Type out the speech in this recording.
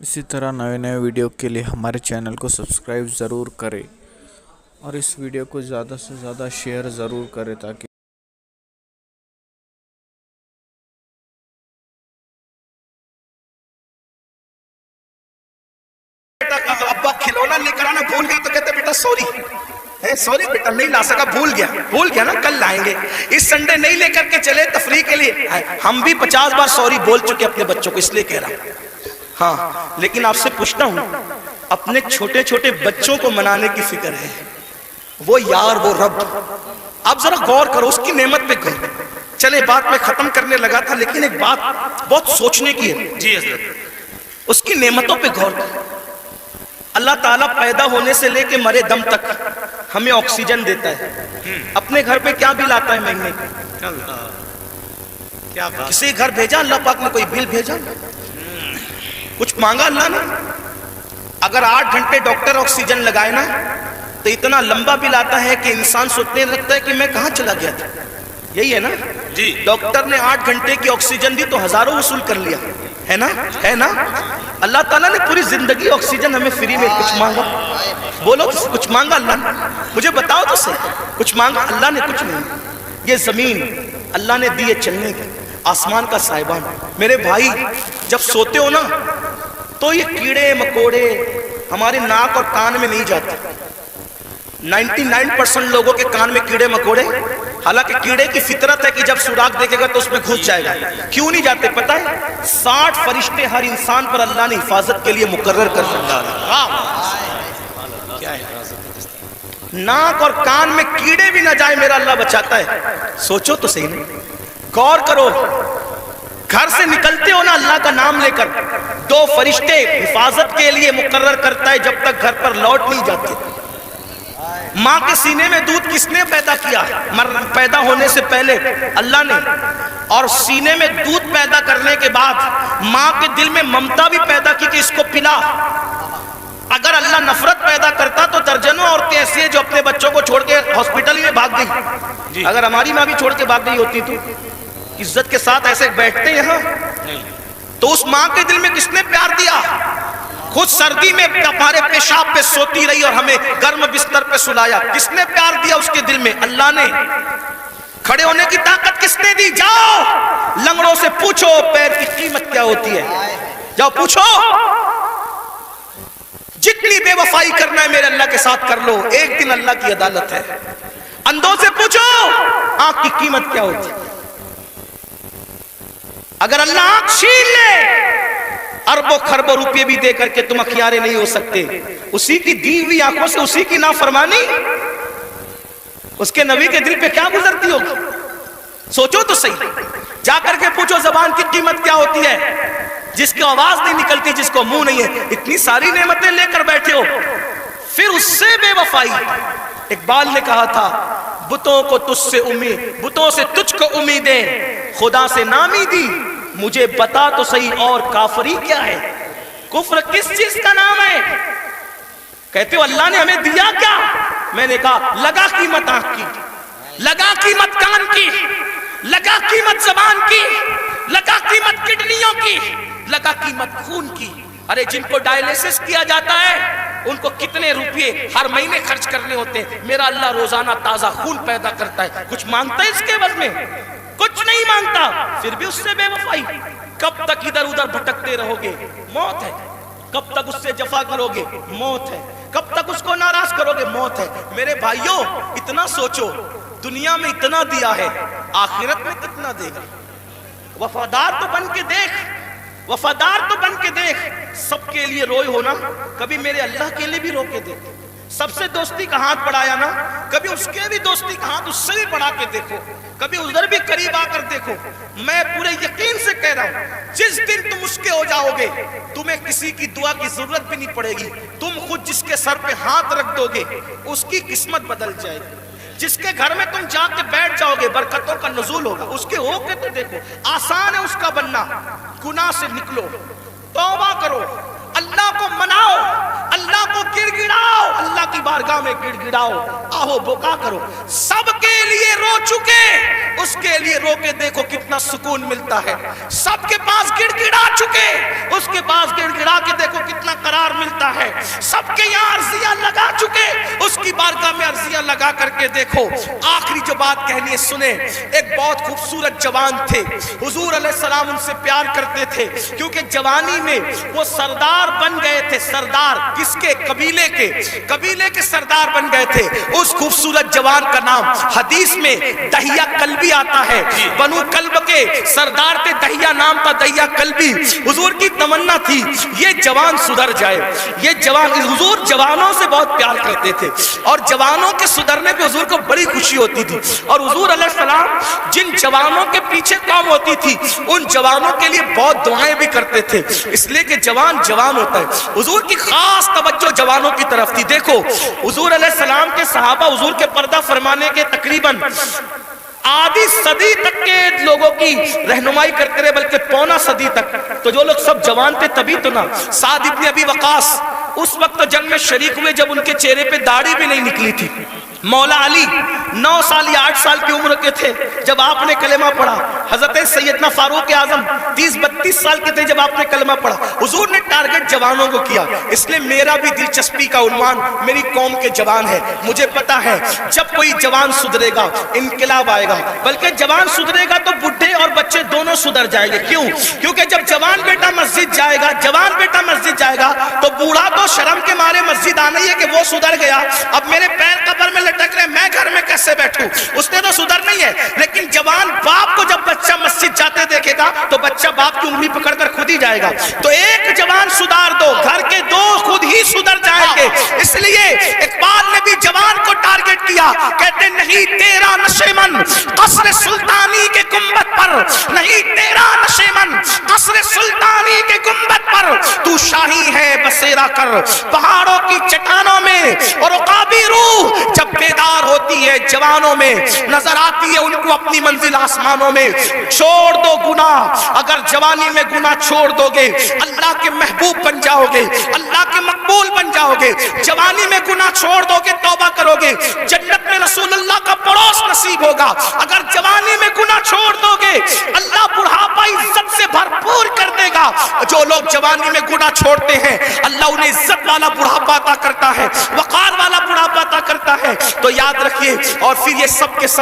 इसी तरह नए नए वीडियो के लिए हमारे चैनल को सब्सक्राइब ज़रूर करें और इस वीडियो को ज़्यादा से ज़्यादा शेयर ज़रूर करें ताकि अब्बा खिलौना लेकर आना भूल गया तो कहते बेटा सॉरी सॉरी बेटा नहीं ला सका, भूल गया ना, कल लाएंगे। इस संडे नहीं लेकर के चले तफरी के लिए। हम भी 50 बार सॉरी बोल चुके अपने बच्चों को, इसलिए कह रहा हूं। हाँ, लेकिन आपसे पूछता हूं, अपने छोटे छोटे बच्चों को मनाने की फिक्र है, वो यार वो रब, आप जरा गौर करो उसकी नेमत पे गौर। चले बात में खत्म करने लगा था, लेकिन एक बात बहुत सोचने की है जी हज़रत। उसकी नेमतों पे गौर करो। अल्लाह ताला पैदा होने से लेके मरे दम तक हमें ऑक्सीजन देता है। अपने घर पे क्या बिल आता है महीने का? क्या किसी घर भेजा अल्लाह पाक ने, कोई बिल भेजा? कुछ मांगा अल्लाह ने? अगर 8 घंटे डॉक्टर ऑक्सीजन लगाए ना तो इतना लंबा बिल आता है कि इंसान सोचने लगता है कि मैं कहां चला गया था। यही है ना जी? डॉक्टर ने 8 घंटे की ऑक्सीजन दी तो हजारों वसूल कर लिया, है ना? अल्लाह ताला ने पूरी जिंदगी ऑक्सीजन हमें फ्री में। कुछ मांगा? बोलो कुछ मांगा अल्लाह ने? मुझे बताओ तो सही, कुछ मांगा? अल्लाह ने कुछ नहीं। ये जमीन अल्लाह ने दी है चलने की, आसमान का साहिबान। मेरे भाई जब सोते हो ना तो ये कीड़े मकोड़े हमारे नाक और कान में नहीं जाते। 99% लोगों के कान में कीड़े मकोड़े, हालांकि कीड़े की फितरत है कि जब सुराख देखेगा तो उसमें घुस जाएगा। क्यों नहीं जाते पता है? 60 फरिश्ते हर इंसान पर अल्लाह ने हिफाजत के लिए मुकर्रर कर रखा है। नाक और कान में कीड़े भी ना जाए मेरा अल्लाह बचाता है। सोचो तो सही, नहीं गौर करो। घर से निकलते हो ना अल्लाह का नाम लेकर, 2 फरिश्ते हिफाजत के लिए मुकर्रर करता है जब तक घर पर लौट नहीं जाते। माँ के सीने में दूध किसने पैदा किया? पैदा होने से पहले अल्लाह ने, और सीने में दूध पैदा करने के बाद माँ के दिल में ममता भी पैदा की कि इसको पिला। अगर अल्लाह नफरत पैदा करता तो दर्जनों औरतें ऐसी हैं जो अपने बच्चों को छोड़ के हॉस्पिटल में भाग गई। अगर हमारी माँ भी छोड़ के भाग गई होती तो इज्जत के साथ ऐसे बैठते यहाँ? तो उस माँ के दिल में किसने प्यार दिया? खुद सर्दी में हमारे पेशाब पे सोती रही और हमें गर्म बिस्तर पे सुलाया। किसने प्यार दिया उसके दिल में? अल्लाह ने। खड़े होने की ताकत किसने दी? जाओ लंगड़ों से पूछो पैर की कीमत क्या होती है, जाओ पूछो। जितनी बेवफाई करना है मेरे अल्लाह के साथ कर लो, एक दिन अल्लाह की अदालत है। अंधों से पूछो आंख की कीमत क्या होती है। अगर अल्लाह आंख छीन ले, अरबों खरबों रुपये भी दे करके तुम अखियारे नहीं हो सकते। उसी की दी हुई आंखों से उसी की नाफरमानी, उसके नबी के दिल पे क्या गुजरती होगी? सोचो तो सही। जाकर के पूछो जबान की कीमत क्या होती है, जिसको आवाज नहीं निकलती, जिसको मुंह नहीं है। इतनी सारी नेमतें लेकर बैठे हो, फिर उससे बेवफाई। इकबाल ने कहा था, बुतों को तुझसे उम्मीद, बुतों से तुझको उम्मीदें, खुदा से नामी दी, मुझे बता तो सही और काफरी क्या है? कुफ्र किस चीज का नाम है? कहते हो अल्लाह ने हमें दिया क्या? मैंने कहा लगा कीमत आंख की, लगा कीमत कान की, लगा कीमत जबान की, लगा कीमत किडनियों की, लगा कीमत खून की। अरे जिनको डायलिसिस किया जाता है उनको कितने रुपये हर महीने खर्च करने होते हैं। मेरा अल्लाह रोजाना ताजा खून पैदा करता है। कुछ मांगता है इसके बदले में? कुछ नहीं मांगता, फिर भी उससे बेवफाई। कब तक इधर उधर भटकते रहोगे? मौत है। कब तक उससे जफा करोगे? मौत है। कब तक उसको नाराज करोगे? मौत है। मेरे भाइयों इतना सोचो, दुनिया में इतना दिया है, आखिरत में कितना देगा? वफादार तो बन के देख, वफादार तो बन के देख। सबके लिए रोए हो ना, कभी मेरे अल्लाह के लिए भी रो के देख। सबसे दोस्ती का हाथ बढ़ाया ना, कभी उसके भी दोस्ती का हाथ उससे भी बढ़ा के देखो, कभी उधर भी करीब आकर देखो। मैं पूरे यकीन से कह रहा हूं, जिस दिन तुम उसके हो जाओगे तुम्हें किसी की दुआ की जरूरत भी नहीं पड़ेगी। तुम खुद जिसके सर पे हाथ रख दोगे उसकी किस्मत बदल जाएगी। जिसके घर में तुम जाके बैठ जाओगे बरकतों का नुज़ूल होगा। उसके होके तो देखो, आसान है उसका बनना। गुनाह से निकलो, तौबा करो, अल्लाह को मनाओ, अल्लाह को गिड़गिड़ाओ, अल्लाह की बारगाह में गिड़गिड़ाओ, आओ बोका करो। सबके लिए रो चुके, उसके लिए रो के देखो कितना सुकून मिलता है। सबके पास गिड़गिड़ा चुके, उसके पास गिड़गिड़ा के देखो سب کے یہاں عرضیاں لگا چکے، اس کی بارگاہ میں عرضیاں لگا کر کے دیکھو آخری جو بات کہنی ہے سنیں۔ ایک بہت خوبصورت جوان تھے، حضور علیہ السلام ان سے پیار کرتے تھے کیونکہ جوانی میں وہ سردار بن گئے تھے۔ سردار کس کے؟ قبیلے کے، قبیلے کے سردار بن گئے تھے۔ اس خوبصورت جوان کا نام حدیث میں دہیہ کلبی آتا ہے، بنو کلب کے سردار تھے، دہیہ نام تھا، دہیہ کلبی۔ حضور کی تمنا تھی یہ جوان سدھر جائے، یہ جوان، حضور جوانوں سے بہت پیار کرتے تھے اور جوانوں کے سدھرنے پہ حضور کو بڑی خوشی ہوتی تھی، اور حضور علیہ السلام جن جوانوں کے پیچھے قوم ہوتی تھی ان جوانوں کے لیے بہت دعائیں بھی کرتے تھے، اس لیے کہ جوان جوان ہوتا ہے۔ حضور کی خاص توجہ جوانوں کی طرف تھی۔ دیکھو حضور علیہ السلام کے صحابہ حضور کے پردہ فرمانے کے تقریباً آدھی صدی تک کے لوگوں کی رہنمائی کرتے رہے، بلکہ پونا صدی تک، تو جو لوگ سب جوان تھے تبھی تو نا۔ سعد ابن ابی وقاص اس وقت جنگ میں شریک ہوئے جب ان کے چہرے پہ داڑھی بھی نہیں نکلی تھی۔ مولا علی 9 سال یا 8 سال کی عمر کے تھے جب آپ نے کلمہ پڑھا۔ حضرت سیدنا فاروق اعظم 30-32 سال کے تھے جب آپ نے کلمہ پڑھا۔ حضور نے ٹارگٹ جوانوں کو کیا، اس لیے میرا بھی دلچسپی کا عنوان میری قوم کے جوان ہے۔ مجھے پتا ہے جب کوئی جوان سدھرے گا انقلاب آئے گا، بلکہ جوان سدھرے گا تو بڈھے اور بچے دونوں سدھر جائیں گے۔ کیوں؟ کیونکہ جب جوان بیٹا مسجد جائے گا، جوان بیٹا مسجد جائے گا تو بوڑھا تو شرم کے مارے مسجد آنا ہی ہے کہ وہ سدھر گیا، اب میرے پیر قبر میں لٹک رہے، میں گھر میں کیسے بیٹھوں؟ اس نے تو سدھر نہیں ہے۔ لیکن جوان باپ کو جب بچہ مسجد جاتے دیکھے گا تو بچہ باپ کی انگلی پکڑ کر خود ہی جائے گا۔ تو ایک جوان سدھار دو، گھر کے دو خود ہی سدھر جائیں گے۔ اس لیے اقبال نے بھی جوان کو ٹارگٹ کیا، کہتے نہیں تیرا نشیمن قصر سلطانی کے گنبد پر، نہیں تیرا نشیمن قصر سلطانی کے گنبد پر، تو شاہی ہے بسیرا کر پہاڑوں کی چٹانوں میں۔ اور عقابی روح جب بیدار ہوتی ہے جوانوں میں، نظر آتی ہے ان کو اپنی منزل آسمانوں میں۔ چھوڑ دو گناہ، اگر جوانی میں گناہ چھوڑ دو گے اللہ کے محبوب بن جاؤ گے، اللہ کے مقبول بن جاؤ گے۔ جوانی میں گناہ چھوڑ دو گے، توبہ کرو گے، جنت میں رسول اللہ کا پڑوس نصیب ہوگا۔ اگر جوانی میں گناہ چھوڑ دو گے اللہ بڑھاپا عزت سے بھرپور کر دے گا۔ جو لوگ جوانی میں گناہ چھوڑتے ہیں اللہ انہیں عزت والا بڑھاپا عطا کرتا ہے، وقار والا بڑھاپا عطا کرتا ہے۔ تو یاد رکھیے، اور پھر یہ سب کے سب